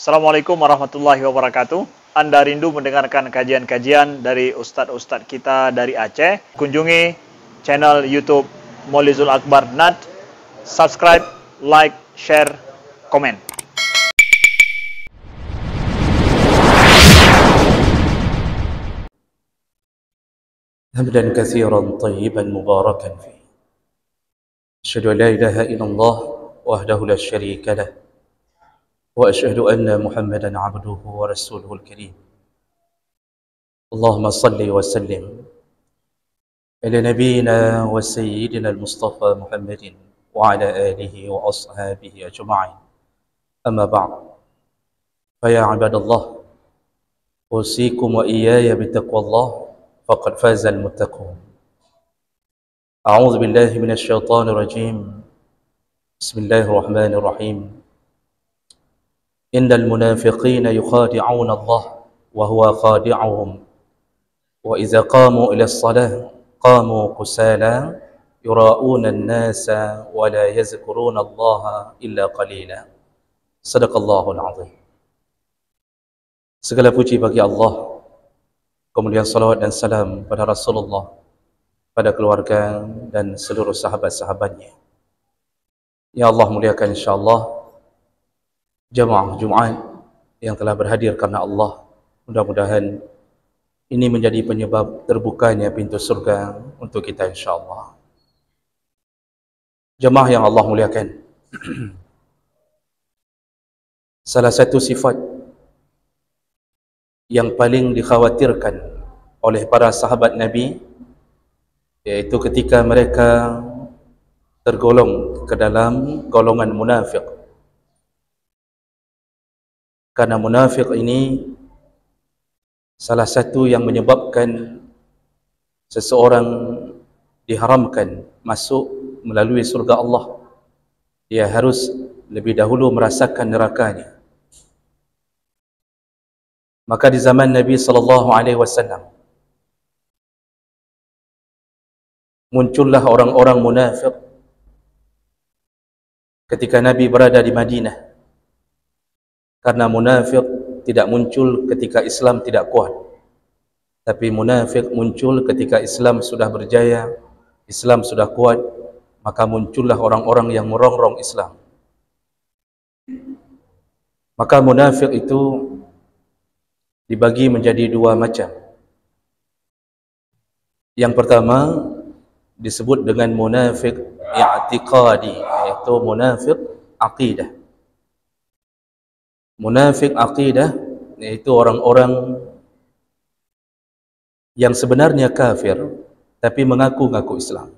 Assalamualaikum warahmatullahi wabarakatuh. Anda rindu mendengarkan kajian-kajian dari ustadz-ustadz kita dari Aceh? Kunjungi channel YouTube Maulizul Akbar NAD. Subscribe, like, share, komen. حمدا كثيرا طيبا مباركا فيه. أشهد أن لا إله إلا الله وحده لا شريك له، وأشهد أن محمدا عبده ورسوله الكريم. اللهم صل وسلم على نبينا وسيدنا المصطفى محمد وعلى آله وأصحابه أجمعين. أما بعد، فيا عباد الله، أوصيكم وإياي بتقوى الله، فقد فاز المتقون. أعوذ بالله من الشيطان الرجيم. بسم الله الرحمن الرحيم. إن المنافقين يخادعون الله وهو خادعهم وإذا قاموا إلى الصلاة قاموا كسالى يراءون الناس ولا يذكرون الله إلا قليلا. صدق الله العظيم. Segala puji bagi Allah, kemudian salawat dan salam pada Rasulullah, pada keluarga dan seluruh sahabat-sahabatnya. Ya Allah, muliakan insyaAllah jamaah Jumat yang telah berhadir karena Allah. Mudah-mudahan ini menjadi penyebab terbukanya pintu surga untuk kita insyaAllah. Jamaah yang Allah muliakan, salah satu sifat yang paling dikhawatirkan oleh para sahabat Nabi, yaitu ketika mereka tergolong ke dalam golongan munafik. Karena munafik ini salah satu yang menyebabkan seseorang diharamkan masuk melalui surga Allah. Dia harus lebih dahulu merasakan nerakanya. Maka di zaman Nabi SAW muncullah orang-orang munafik ketika Nabi berada di Madinah. Karena munafik tidak muncul ketika Islam tidak kuat, tapi munafik muncul ketika Islam sudah berjaya, Islam sudah kuat, maka muncullah orang-orang yang merongrong Islam. Maka munafik itu dibagi menjadi dua macam. Yang pertama disebut dengan munafik i'tiqadi, yaitu munafik aqidah. Munafik aqidah yaitu orang-orang yang sebenarnya kafir tapi mengaku-ngaku Islam.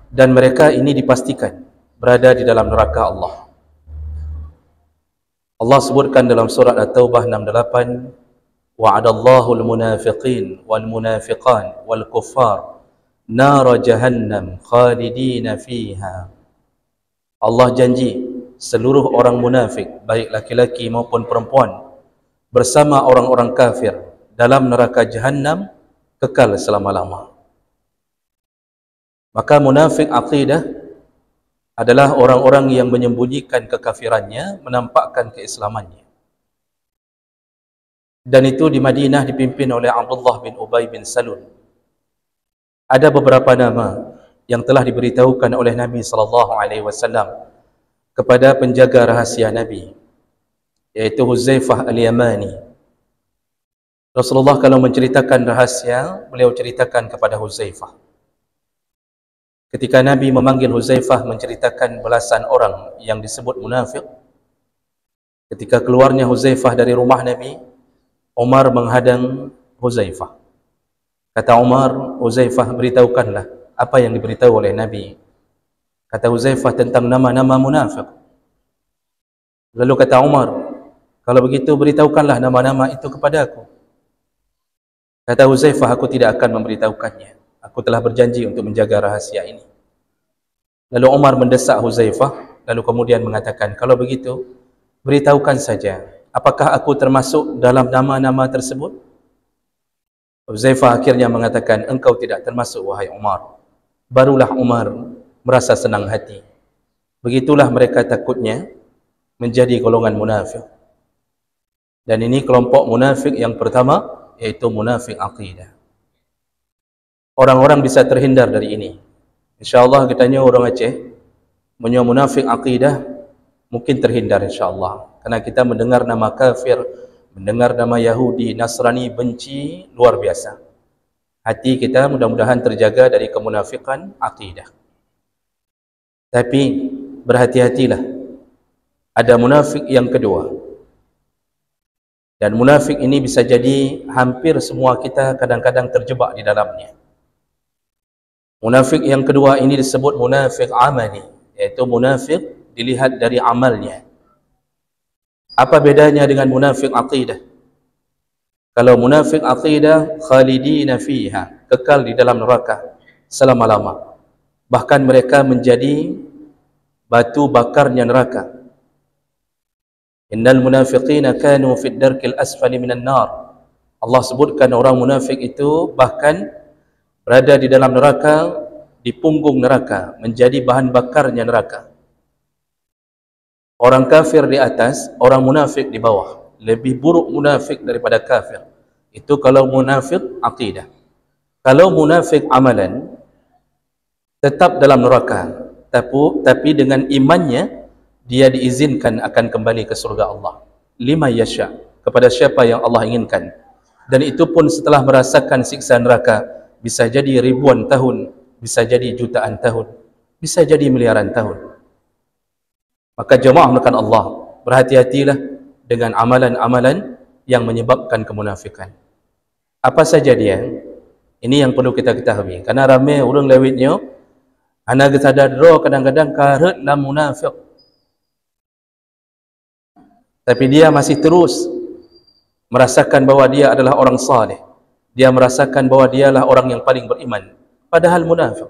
Dan mereka ini dipastikan berada di dalam neraka Allah. Allah sebutkan dalam surat At-Taubah 68, wa'adallahu al-munafiqin wal-munafiqan wal-kuffar nara jahannam khalidina fiha. Allah janji seluruh orang munafik, baik laki-laki maupun perempuan, bersama orang-orang kafir dalam neraka jahannam kekal selama-lama. Maka munafik aqidah adalah orang-orang yang menyembunyikan kekafirannya, menampakkan keislamannya. Dan itu di Madinah dipimpin oleh Abdullah bin Ubay bin Salul. Ada beberapa nama yang telah diberitahukan oleh Nabi SAW kepada penjaga rahasia Nabi, yaitu Huzaifah al-Yamani. Rasulullah kalau menceritakan rahasia, beliau ceritakan kepada Huzaifah. Ketika Nabi memanggil Huzaifah menceritakan belasan orang yang disebut munafik, ketika keluarnya Huzaifah dari rumah Nabi, Umar menghadang Huzaifah. Kata Umar, Huzaifah, beritahukanlah apa yang diberitahu oleh Nabi. Kata Huzaifah tentang nama-nama munafik. Lalu kata Umar, kalau begitu beritahukanlah nama-nama itu kepada aku. Kata Huzaifah, aku tidak akan memberitahukannya. Aku telah berjanji untuk menjaga rahasia ini. Lalu Umar mendesak Huzaifah, lalu kemudian mengatakan, kalau begitu, beritahukan saja, apakah aku termasuk dalam nama-nama tersebut? Huzaifah akhirnya mengatakan, engkau tidak termasuk wahai Umar. Barulah Umar merasa senang hati. Begitulah mereka takutnya menjadi golongan munafik. Dan ini kelompok munafik yang pertama, yaitu munafik aqidah. Orang-orang bisa terhindar dari ini. InsyaAllah katanya orang Aceh punya munafik aqidah mungkin terhindar insyaAllah. Karena kita mendengar nama kafir, mendengar nama Yahudi, Nasrani, benci luar biasa. Hati kita mudah-mudahan terjaga dari kemunafikan aqidah. Tapi berhati-hatilah, ada munafik yang kedua. Dan munafik ini bisa jadi hampir semua kita kadang-kadang terjebak di dalamnya. Munafik yang kedua ini disebut munafik amali, yaitu munafik dilihat dari amalnya. Apa bedanya dengan munafik aqidah? Kalau munafik aqidah, khalidina fiha, kekal di dalam neraka selama-lama. Bahkan mereka menjadi batu bakarnya neraka. Innal munafiqina kanu fid darkil asfali minan nar. Allah sebutkan orang munafik itu bahkan berada di dalam neraka, di punggung neraka, menjadi bahan bakarnya neraka. Orang kafir di atas, orang munafik di bawah. Lebih buruk munafik daripada kafir. Itu kalau munafik aqidah. Kalau munafik amalan, tetap dalam neraka, tapi dengan imannya dia diizinkan akan kembali ke surga Allah. Lima yasha, kepada siapa yang Allah inginkan. Dan itu pun setelah merasakan siksa neraka, bisa jadi ribuan tahun, bisa jadi jutaan tahun, bisa jadi miliaran tahun. Maka jemaah melakukan Allah, berhati-hatilah dengan amalan-amalan yang menyebabkan kemunafikan. Apa saja dia? Ini yang perlu kita ketahui. Karena ramai orang lewitnya, anak sadar kadang-kadang karet lah munafik. Tapi dia masih terus merasakan bahawa dia adalah orang saleh. Dia merasakan bahawa dialah orang yang paling beriman, padahal munafik.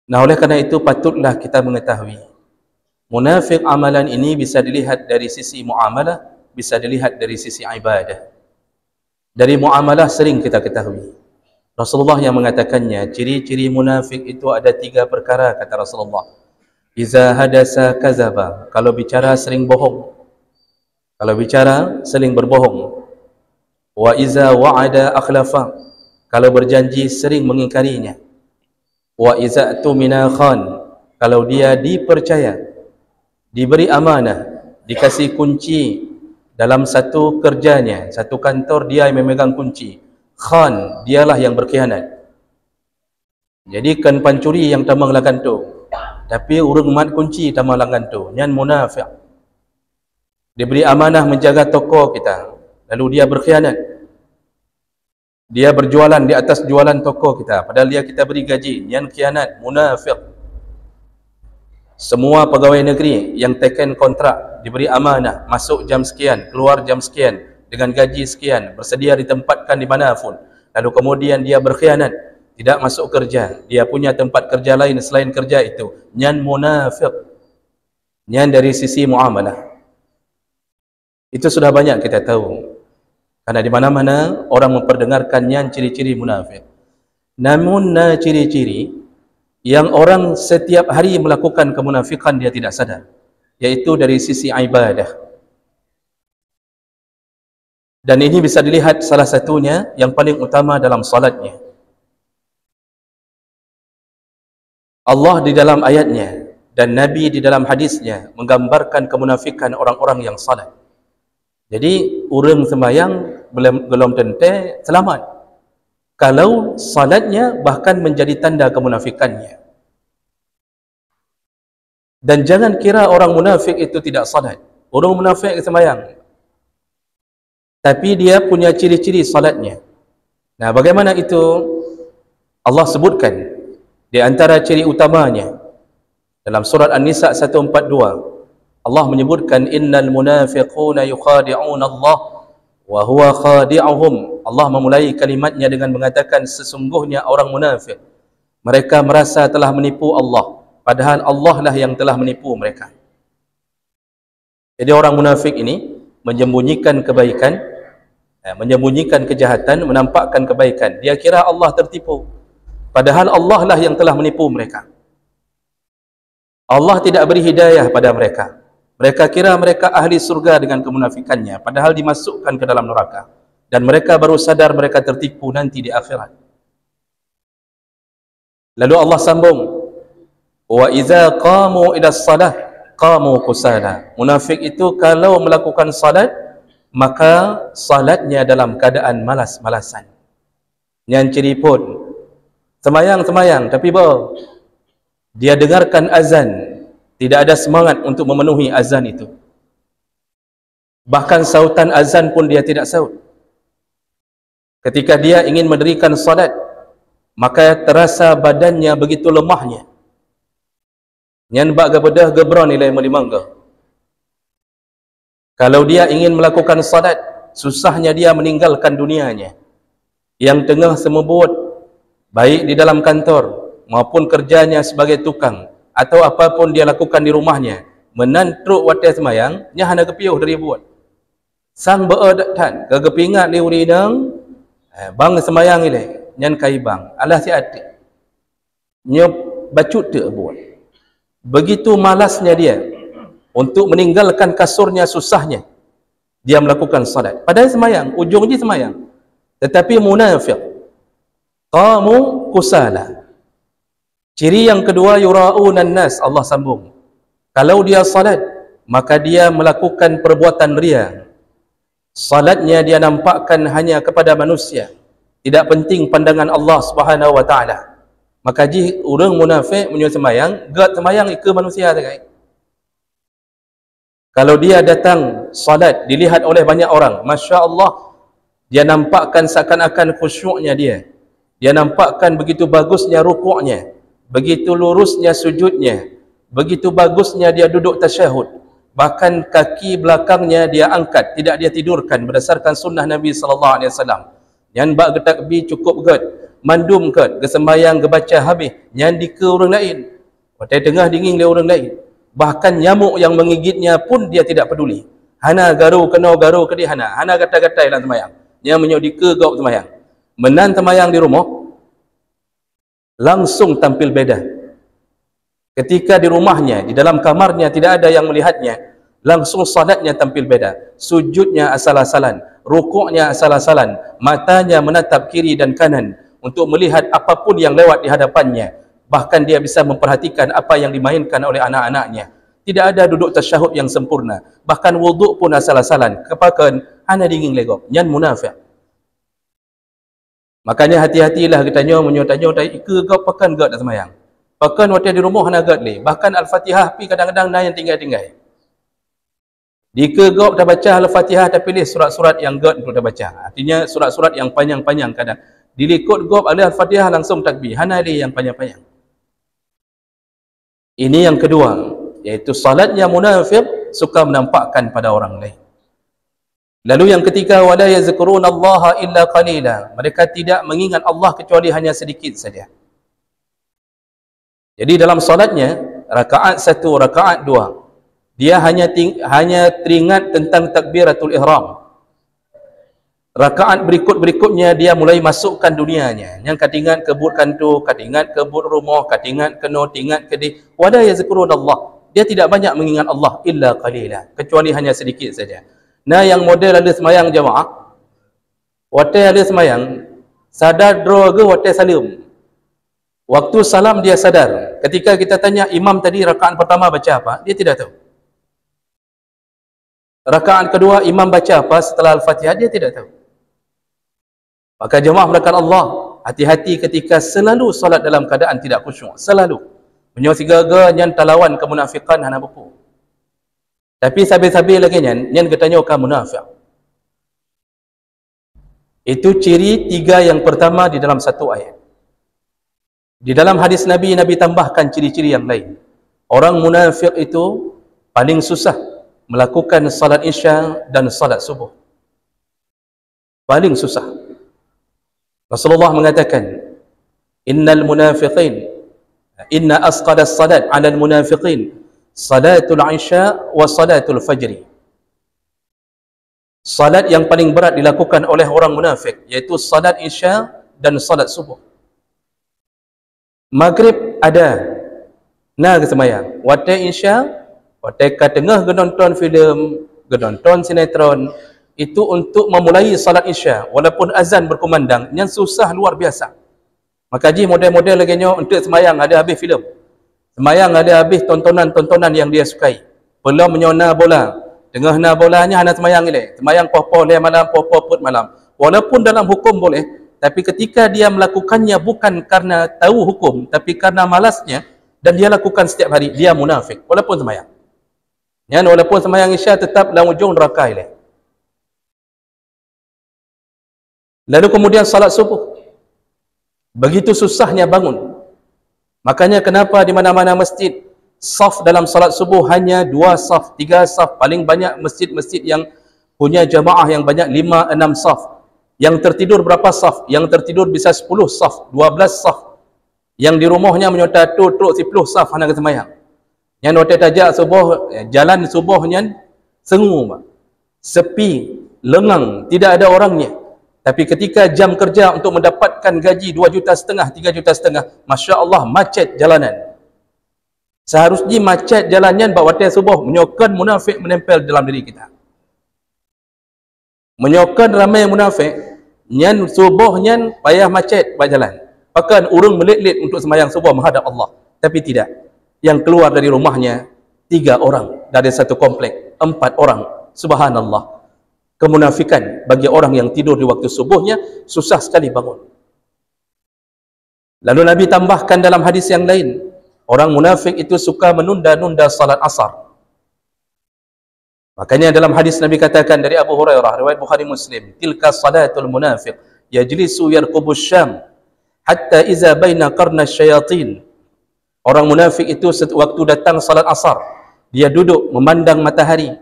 Nah, oleh kerana itu patutlah kita mengetahui munafik amalan ini bisa dilihat dari sisi muamalah, bisa dilihat dari sisi ibadah. Dari muamalah sering kita ketahui. Rasulullah yang mengatakannya, ciri-ciri munafik itu ada 3 perkara, kata Rasulullah. Iza hadasa kazaba, kalau bicara sering bohong. Kalau bicara sering berbohong. Wa iza wa'ada akhlafa, kalau berjanji sering mengingkarinya. Wa iza tumina khan, kalau dia dipercaya, diberi amanah, dikasih kunci dalam satu kerjanya, satu kantor, dia yang memegang kunci, khan, dialah yang berkhianat. Jadi kan pancuri yang tamang lakan tu, tapi urung mat kunci tamang lakan tu, nyan munafik. Diberi amanah menjaga toko kita, lalu dia berkhianat. Dia berjualan di atas jualan toko kita, padahal dia kita beri gaji, nyan khianat, munafik. Semua pegawai negeri yang taken kontrak, diberi amanah, masuk jam sekian, keluar jam sekian, dengan gaji sekian, bersedia ditempatkan di mana pun. Lalu kemudian dia berkhianat, tidak masuk kerja, dia punya tempat kerja lain selain kerja itu, nyan munafik. Nyan dari sisi muamalah. Itu sudah banyak kita tahu. Karena di mana-mana orang memperdengarkannya ciri-ciri munafik. Namun ciri-ciri yang orang setiap hari melakukan kemunafikan dia tidak sadar, yaitu dari sisi ibadah. Dan ini bisa dilihat salah satunya yang paling utama dalam salatnya. Allah di dalam ayatnya dan Nabi di dalam hadisnya menggambarkan kemunafikan orang-orang yang salat. Jadi orang sembahyang belum tentu selamat kalau salatnya bahkan menjadi tanda kemunafikannya. Dan jangan kira orang munafik itu tidak salat. Orang munafik sembahyang, tapi dia punya ciri-ciri salatnya. Nah, bagaimana itu? Allah sebutkan di antara ciri utamanya dalam surat An-Nisa 142. Allah menyebutkan innal munafiquna yukhadi'una Allah wa huwa khadi'uhum. Allah memulai kalimatnya dengan mengatakan sesungguhnya orang munafik, mereka merasa telah menipu Allah, padahal Allah lah yang telah menipu mereka. Jadi orang munafik ini menyembunyikan kebaikan, menyembunyikan kejahatan, menampakkan kebaikan. Dia kira Allah tertipu, padahal Allah lah yang telah menipu mereka. Allah tidak beri hidayah pada mereka. Mereka kira mereka ahli surga dengan kemunafikannya, padahal dimasukkan ke dalam neraka. Dan mereka baru sadar mereka tertipu nanti di akhirat. Lalu Allah sambung, wa idza qamu ila shalah qamu kusala. Munafik itu kalau melakukan salat, maka salatnya dalam keadaan malas-malasan. Yang ciri pun semayang tapi dia dengarkan azan, tidak ada semangat untuk memenuhi azan itu. Bahkan sautan azan pun dia tidak saut. Ketika dia ingin mendirikan salat, maka terasa badannya begitu lemahnya. Nyan bak gabedah gebron nilai melimangga. Kalau dia ingin melakukan salat, susahnya dia meninggalkan dunianya yang tengah semebut, baik di dalam kantor maupun kerjanya sebagai tukang atau apapun dia lakukan di rumahnya, menantruk watai semayang nya hana kepiuh dari buat sang beedan kegepingat li urinang bang semayang ile nyan kai bang alah si adik nya bacut te buat. Begitu malasnya dia untuk meninggalkan kasurnya, susahnya dia melakukan salat, padahal semayang, ujungnya semayang. Tetapi munafik qamu kusala. Ciri yang kedua, yura'unan nas. Allah sambung, kalau dia salat, maka dia melakukan perbuatan ria. Salatnya dia nampakkan hanya kepada manusia, tidak penting pandangan Allah Subhanahu wa taala. Maka jih orang munafik menyuruh semayang, gak semayang ke manusia terkait. Kalau dia datang salat dilihat oleh banyak orang, Masya Allah, dia nampakkan seakan-akan khusyuknya dia. Dia nampakkan begitu bagusnya rukuknya, begitu lurusnya sujudnya, begitu bagusnya dia duduk tasyahud. Bahkan kaki belakangnya dia angkat, tidak dia tidurkan berdasarkan sunnah Nabi SAW. Yang bak getakbir cukup ged, mandum ged, gesembayang gebaca habis, yang di ke orang lain. Watai tengah dingin dia orang lain. Bahkan nyamuk yang menggigitnya pun dia tidak peduli. Hana garu kena garu ke dia hana gatai-gatai dalam sembahyang. Yang menyodi ke gaup sembahyang. Menan sembahyang di rumah langsung tampil beda. Ketika di rumahnya, di dalam kamarnya tidak ada yang melihatnya, langsung salatnya tampil beda. Sujudnya asal-asalan, rukuknya asal-asalan, matanya menatap kiri dan kanan untuk melihat apapun yang lewat di hadapannya. Bahkan dia bisa memperhatikan apa yang dimainkan oleh anak-anaknya. Tidak ada duduk tasyahud yang sempurna. Bahkan wuduk pun asal-asalan. Kepakan hana dingin legok. Nyan munafik. Makanya hati-hatilah kita tanya ke gak pakan gak nak semayang. Pakan waktu di rumah hana gak le. Bahkan Al-Fatihah pi kadang-kadang na yang tinggal-tinggal. Di ke gak dah baca Al-Fatihah dah pilih surat-surat yang gak untuk dah baca. Artinya surat-surat yang panjang-panjang kadang. Dilikut gak ada Al-Fatihah langsung takbir. Hana le yang panjang-panjang. Ini yang kedua, yaitu salatnya munafik suka menampakkan pada orang lain. Lalu yang ketiga, wala yazkurunallaha illa qalila. Mereka tidak mengingat Allah kecuali hanya sedikit saja. Jadi dalam salatnya, rakaat 1, rakaat 2, dia hanya teringat tentang takbiratul ihram. Rakaat berikut-berikutnya dia mulai masukkan dunianya. Yang katingat kebut kantu, katingat kebut rumah, katingat keno, tingat kedi. Wala yazkurunallah. Dia tidak banyak mengingat Allah illa qalila, kecuali hanya sedikit saja. Nah, yang model ada semayang jamaah, watai ada semayang, sadar draw ke watai salim. Waktu salam dia sadar. Ketika kita tanya imam tadi rakaat pertama baca apa, dia tidak tahu. Rakaat kedua imam baca apa setelah Al-Fatihah, dia tidak tahu. Maka jemaah melakukan Allah, hati-hati ketika selalu solat dalam keadaan tidak khusyuk. Selalu. Menyo sigaga nyan talawan kemunafikan hana bepu. Tapi sabi-sabi lagi nyan ketanya ka munafik. Itu ciri 3 yang pertama di dalam satu ayat. Di dalam hadis Nabi tambahkan ciri-ciri yang lain. Orang munafik itu paling susah melakukan salat isya dan salat subuh. Paling susah. Rasulullah mengatakan, innal munafiqin, inna asqala salat 'ala al-munafiqin salatul isya wa salatul fajri. Salat yang paling berat dilakukan oleh orang munafik yaitu salat isya dan salat subuh. Maghrib ada na kesemayang, watai isya Ketika tengah nonton filem, nonton sinetron, itu untuk memulai salat Isya walaupun azan berkumandang, yang susah luar biasa. Maka ji model-model lagi untuk semayang ada habis filem. Semayang ada habis tontonan-tontonan yang dia sukai. Belum menyona bola. Tengah na bolanya hanya semayang ni. Semayang popo le malam, popo put malam. Walaupun dalam hukum boleh, tapi ketika dia melakukannya bukan karena tahu hukum, tapi karena malasnya, dan dia lakukan setiap hari, dia munafik walaupun semayang. Yang walaupun semayang Isya tetap dalam ujung neraka ni. Lalu kemudian salat subuh. Begitu susahnya bangun. Makanya kenapa di mana-mana masjid saf dalam salat subuh hanya 2 saf, 3 saf, paling banyak masjid-masjid yang punya jamaah yang banyak 5, 6 saf. Yang tertidur berapa saf? Yang tertidur bisa 10 saf, 12 saf. Yang di rumahnya menyota tu truk 10 saf hanya kesemayang. Yang waktu tajak subuh, jalan subuhnya sengu, sepi, lengang, tidak ada orangnya. Tapi ketika jam kerja untuk mendapatkan gaji 2,5 juta, 3,5 juta, Masya Allah, macet jalanan. Seharusnya macet jalannya waktu subuh, menyokkan munafik menempel dalam diri kita. Menyokkan ramai munafik, nyan subuh nyan payah macet buat jalan. Bahkan urung melit-lit untuk sembahyang subuh menghadap Allah. Tapi tidak. Yang keluar dari rumahnya 3 orang dari satu komplek, 4 orang. Subhanallah. Kemunafikan bagi orang yang tidur di waktu subuhnya susah sekali bangun. Lalu Nabi tambahkan dalam hadis yang lain, orang munafik itu suka menunda-nunda salat asar. Makanya dalam hadis Nabi katakan dari Abu Hurairah, riwayat Bukhari Muslim, tilka salatul munafiq yajlisu yarqubus syam hatta iza baina qarna syayatin. Orang munafik itu waktu datang salat asar, dia duduk memandang matahari.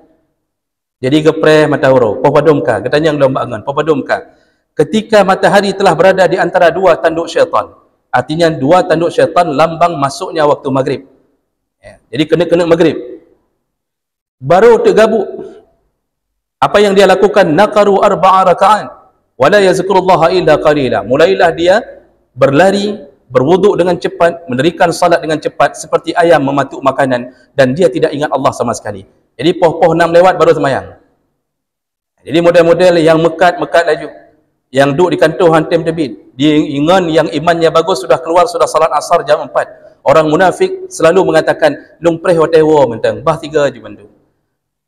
Jadi gepre matahari, popadomka, katanya yang lomba angan, popadomka. Ketika matahari telah berada di antara 2 tanduk syaitan, artinya 2 tanduk syaitan lambang masuknya waktu maghrib. Jadi kena maghrib. Baru tergabuk. Apa yang dia lakukan? Naqaru 4 raka'at wala yazkurullaha illa qalila. Mulailah dia berlari, berwuduk dengan cepat, mendirikan salat dengan cepat seperti ayam mematuk makanan, dan dia tidak ingat Allah sama sekali. Jadi poh-poh 6 lewat baru semayang. Jadi model-model yang mekat laju, yang duduk di kantor hantam terbit, dia ingat yang imannya bagus sudah keluar, sudah salat asar jam 4. Orang munafik selalu mengatakan lung preh hotewo mentang bah 3 je bantu.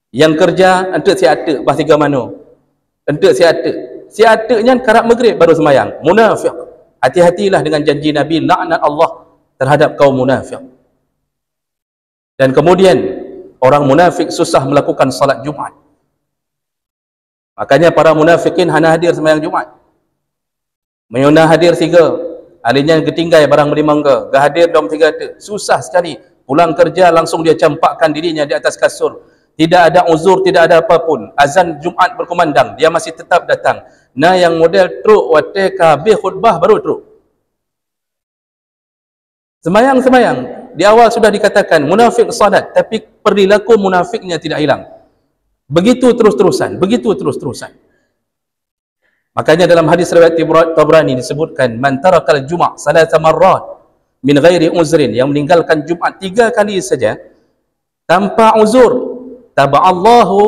Yang kerja entek si atek bah 3 mano. Entek si ateknya karap maghrib baru semayang. Munafik. Hati-hatilah dengan janji Nabi, laknat Allah terhadap kaum munafik. Dan kemudian orang munafik susah melakukan salat Jumat. Makanya para munafikin hanya hadir sembahyang Jumat. Menyona hadir 3, alinya ketinggai barang melimangga, gak hadir dom 3 tu. Susah sekali. Pulang kerja langsung dia campakkan dirinya di atas kasur. Tidak ada uzur, tidak ada apapun. Azan Jumat berkumandang, dia masih tetap datang. Nah yang model truk wate kabeh khutbah baru truk. Semayang. Di awal sudah dikatakan munafik salat, tapi perilaku munafiknya tidak hilang. Begitu terus-terusan. Makanya dalam hadis riwayat Tabrani disebutkan, man tarakal Jum'ah salasa marrat min ghairi uzrin, yang meninggalkan Jumat 3 kali saja tanpa uzur, taba'allahu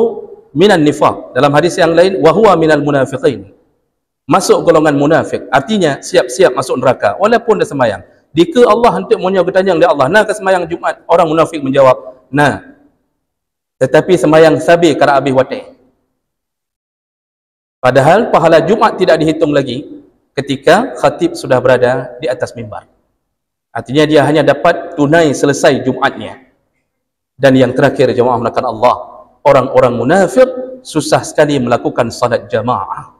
minan nifaq. Dalam hadis yang lain, wa huwa minal munafiqin. Masuk golongan munafik, artinya siap-siap masuk neraka walaupun dah semayang. Jika Allah hendak menyo bertanya oleh Allah, nak ke semayang Jumat? Orang munafik menjawab, nah. Tetapi semayang sabi kara habis wate. Padahal pahala Jumat tidak dihitung lagi ketika khatib sudah berada di atas mimbar. Artinya dia hanya dapat tunai selesai Jumatnya. Dan yang terakhir, jemaah melakukan Allah, orang-orang munafik susah sekali melakukan salat jamaah.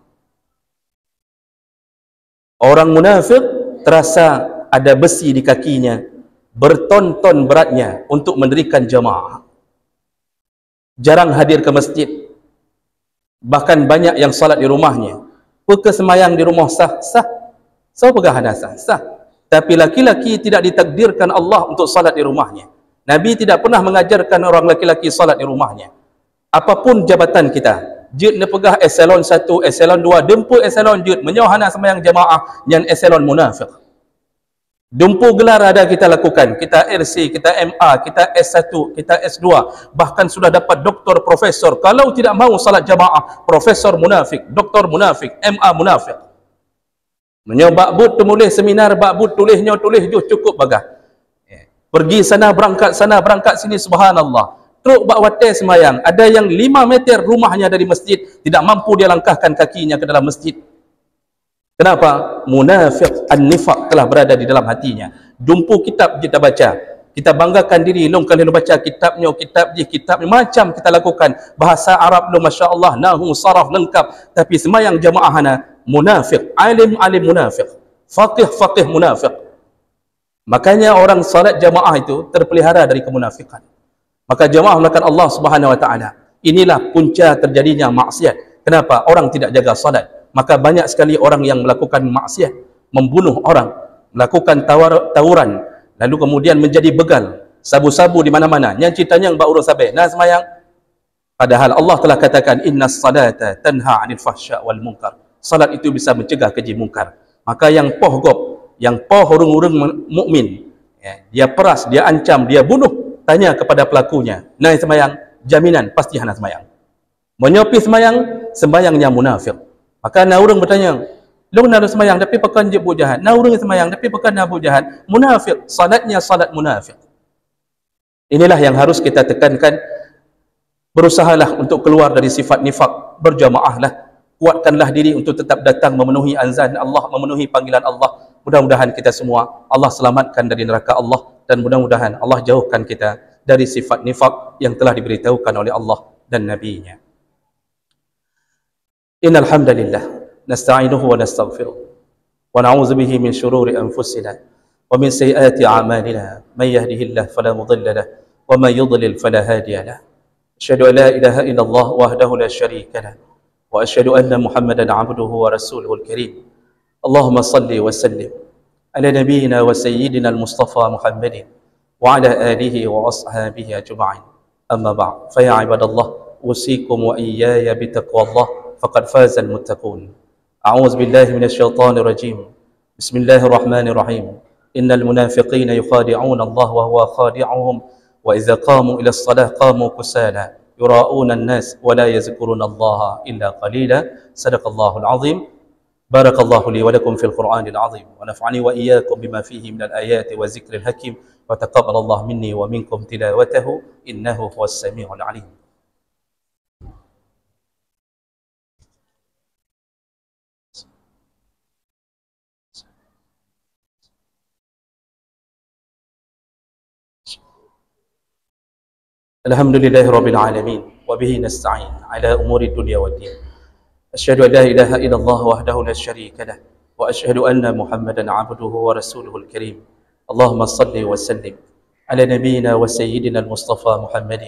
Orang munafik terasa ada besi di kakinya, berton-ton beratnya untuk mendirikan jamaah. Jarang hadir ke masjid. Bahkan banyak yang salat di rumahnya. Kesemayang di rumah sah. So pegahan sah. Tapi laki-laki tidak ditakdirkan Allah untuk salat di rumahnya. Nabi tidak pernah mengajarkan orang laki-laki salat di rumahnya. Apapun jabatan kita, jid ne pegah eselon 1, eselon 2, dempul eselon jid, menyohana semayang jamaah yang eselon munafik. Dumpu gelar ada kita lakukan. Kita RC, kita MA, kita S1, kita S2. Bahkan sudah dapat doktor, profesor. Kalau tidak mau salat jamaah, profesor munafik, doktor munafik, MA munafik. Menyobak but tulis seminar, bak but tulisnya tulis je cukup bagah. Pergi sana, berangkat sini, subhanallah. Teruk bak watai semayang. Ada yang 5 meter rumahnya dari masjid, tidak mampu dia langkahkan kakinya ke dalam masjid. Kenapa? Munafik, an-nifaq telah berada di dalam hatinya. Jumpu kitab kita baca, kita banggakan diri, long kali lu baca kitabnya, kitab macam kita lakukan. Bahasa Arab lu masya-Allah, nahu saraf lengkap, tapi semayang jamaah hana munafik, alim munafik, faqih munafik. Makanya orang salat jamaah itu terpelihara dari kemunafikan. Maka jamaah melakukan Allah Subhanahu wa taala. Inilah punca terjadinya maksiat. Kenapa? Orang tidak jaga salat. Maka banyak sekali orang yang melakukan maksiat, membunuh orang, melakukan tawuran, lalu kemudian menjadi begal, sabu-sabu di mana-mana. Yang ceritanya yang urus sabai, nah semayang. Padahal Allah telah katakan innas salata tanha 'anil fahsya wal munkar. Salat itu bisa mencegah keji mungkar. Maka yang pohgop, yang urung-urung mukmin, ya, dia peras, dia ancam, dia bunuh, tanya kepada pelakunya, nah semayang, jaminan pasti hana semayang. Menyopi semayang, sembayangnya munafik. Maka na orang bertanya, lu nak semayang tapi pekan je bu jahat. Na orang semayang tapi pekan na bu jahat. Munafik, salatnya salat munafik. Inilah yang harus kita tekankan. Berusahalah untuk keluar dari sifat nifak, berjamaahlah. Kuatkanlah diri untuk tetap datang memenuhi azan Allah, memenuhi panggilan Allah. Mudah-mudahan kita semua Allah selamatkan dari neraka Allah, dan mudah-mudahan Allah jauhkan kita dari sifat nifak yang telah diberitahukan oleh Allah dan Nabi-Nya. إن الحمد لله نستعينه ونستغفره ونعوذ به من شرور أنفسنا ومن سيئات أعمالنا من يهده الله فلا مضل له ومن يضلل فلا هادي له أشهد أن لا إله إلا الله وحده لا شريك له وأشهد أن محمدا عبده ورسوله الكريم اللهم صل وسلم على نبينا وسيدنا المصطفى محمد وعلى آله وأصحابه أجمعين أما بعد فيا عباد الله أوصيكم وإياي بتقوى الله فقد فاز المتقون. أعوذ بالله من الشيطان الرجيم. بسم الله الرحمن الرحيم. إن المنافقين يخادعون الله وهو خادعهم وإذا قاموا إلى الصلاة قاموا كسالى يراءون الناس ولا يذكرون الله إلا قليلا. صدق الله العظيم. بارك الله لي ولكم في القرآن العظيم ونفعني وإياكم بما فيه من الآيات والذكر الحكيم وتقبل الله مني ومنكم تلاوته إنه هو السميع العليم. الحمد لله رب العالمين وبه نستعين على أمور الدنيا والدين. أشهد أن لا إله إلا الله وحده لا شريك له وأشهد أن محمدا عبده ورسوله الكريم. اللهم صل وسلم على نبينا وسيدنا المصطفى محمد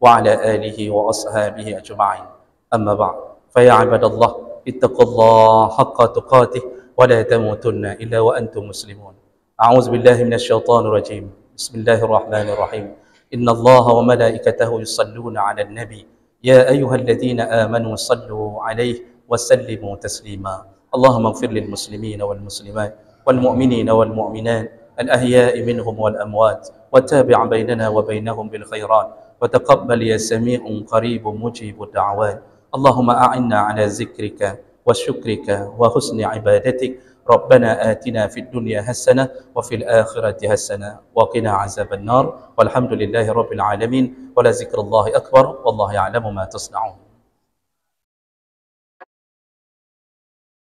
وعلى آله وأصحابه أجمعين. أما بعد فيا عباد الله اتقوا الله حق تقاته ولا تموتن إلا وأنتم مسلمون. أعوذ بالله من الشيطان الرجيم. بسم الله الرحمن الرحيم. إن الله وملائكته يصلون على النبي يا أيها الذين آمنوا صلوا عليه وسلموا تسليما. اللهم اغفر للمسلمين والمسلمات والمؤمنين والمؤمنات الأحياء منهم والأموات وتابع بيننا وبينهم بالخيرات وتقبل يا سميع قريب مجيب الدعوات. اللهم أعنا على ذكرك وشكرك وحسن عبادتك. ربنا آتنا في الدنيا حسنة وفي الآخرة حسنة وقنا عذاب النار والحمد لله رب العالمين ولذكر الله أكبر والله يعلم ما تصنعون.